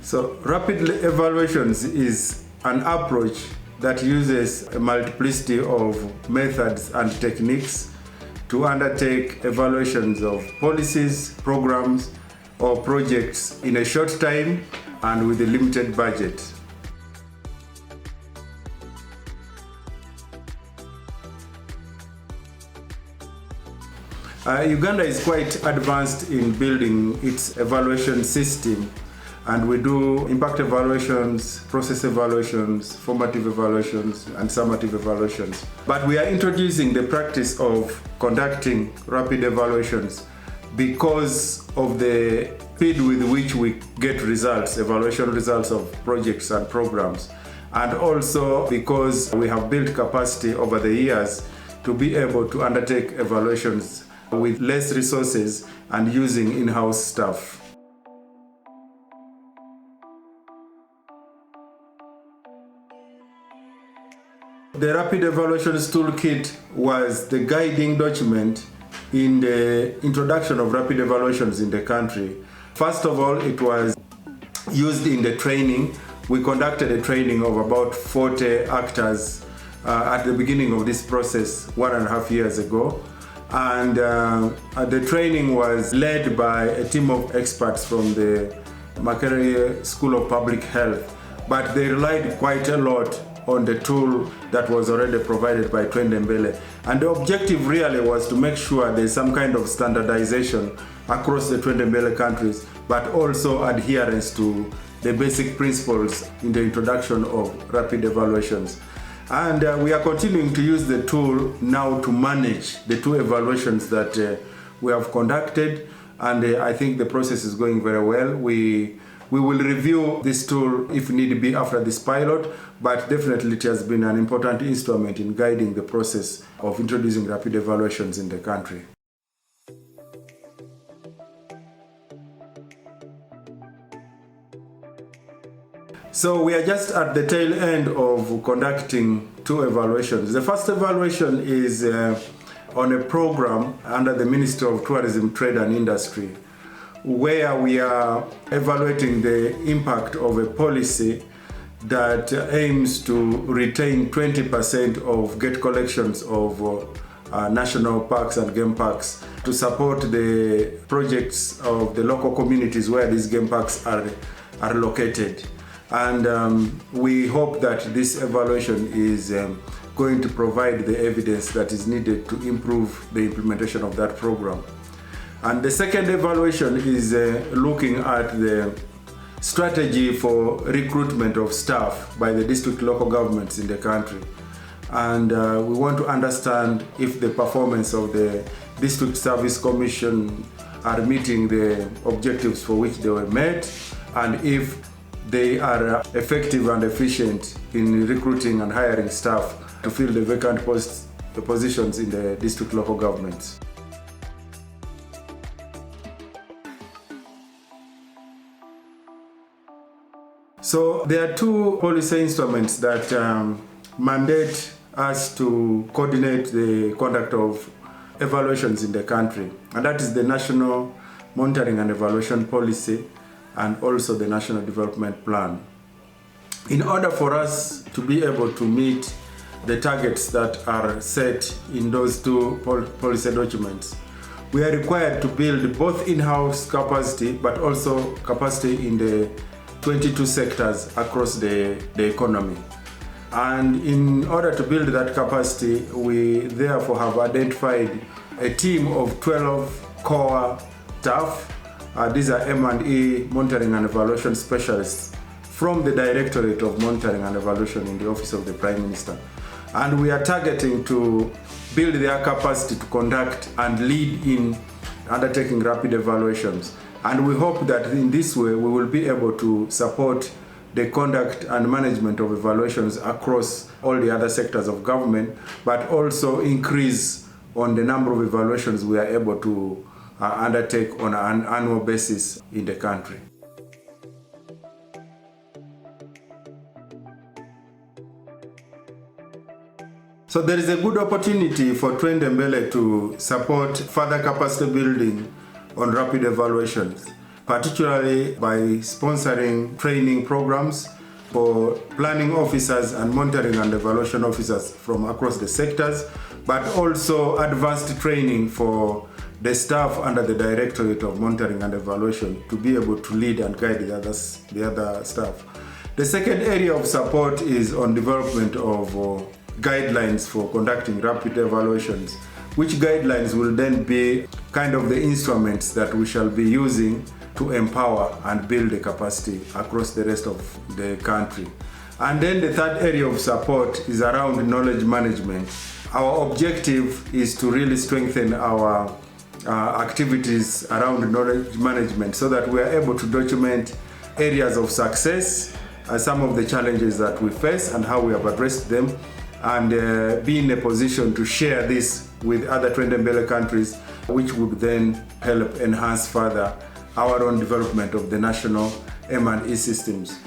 So rapid evaluations is an approach that uses a multiplicity of methods and techniques to undertake evaluations of policies, programs, or projects in a short time and with a limited budget. Uganda is quite advanced in building its evaluation system, and we do impact evaluations, process evaluations, formative evaluations, and summative evaluations. But we are introducing the practice of conducting rapid evaluations because of the speed with which we get results, evaluation results of projects and programs, and also because we have built capacity over the years to be able to undertake evaluations with less resources and using in-house staff. The Rapid Evaluations Toolkit was the guiding document in the introduction of rapid evaluations in the country. First of all, it was used in the training. We conducted a training of about 40 actors at the beginning of this process 1.5 years ago. And the training was led by a team of experts from the Makerere School of Public Health, but they relied quite a lot on the tool that was already provided by Twendembele. And the objective really was to make sure there's some kind of standardization across the Twendembele countries, but also adherence to the basic principles in the introduction of rapid evaluations. And we are continuing to use the tool now to manage the 2 evaluations that we have conducted, and I think the process is going very well. We will review this tool if need be after this pilot, but definitely it has been an important instrument in guiding the process of introducing rapid evaluations in the country. So we are just at the tail end of conducting 2 evaluations. The first evaluation is on a program under the Ministry of Tourism, Trade and Industry, where we are evaluating the impact of a policy that aims to retain 20% of gate collections of national parks and game parks to support the projects of the local communities where these game parks are located. And we hope that this evaluation is going to provide the evidence that is needed to improve the implementation of that program. And the second evaluation is looking at the strategy for recruitment of staff by the district local governments in the country. And we want to understand if the performance of the District Service Commission are meeting the objectives for which they were met, and if they are effective and efficient in recruiting and hiring staff to fill the vacant positions in the district local governments. So there are 2 policy instruments that mandate us to coordinate the conduct of evaluations in the country, and that is the National Monitoring and Evaluation Policy and also the National Development Plan. In order for us to be able to meet the targets that are set in those 2 policy documents, we are required to build both in-house capacity but also capacity in the 22 sectors across the economy. And in order to build that capacity, we therefore have identified a team of 12 core staff. These are M&E monitoring and evaluation specialists from the Directorate of Monitoring and Evaluation in the Office of the Prime Minister. And we are targeting to build their capacity to conduct and lead in undertaking rapid evaluations. And we hope that in this way we will be able to support the conduct and management of evaluations across all the other sectors of government, but also increase on the number of evaluations we are able to undertake on an annual basis in the country. So there is a good opportunity for Twendembele to support further capacity building on rapid evaluations. particularly by sponsoring training programs for planning officers and monitoring and evaluation officers from across the sectors, but also advanced training for the staff under the Directorate of Monitoring and Evaluation to be able to lead and guide the other staff. The second area of support is on development of guidelines for conducting rapid evaluations, which guidelines will then be kind of the instruments that we shall be using to empower and build the capacity across the rest of the country. And then the third area of support is around knowledge management. Our objective is to really strengthen our activities around knowledge management so that we are able to document areas of success, some of the challenges that we face and how we have addressed them, and be in a position to share this with other Twendembele countries, which would then help enhance further our own development of the national M&E systems.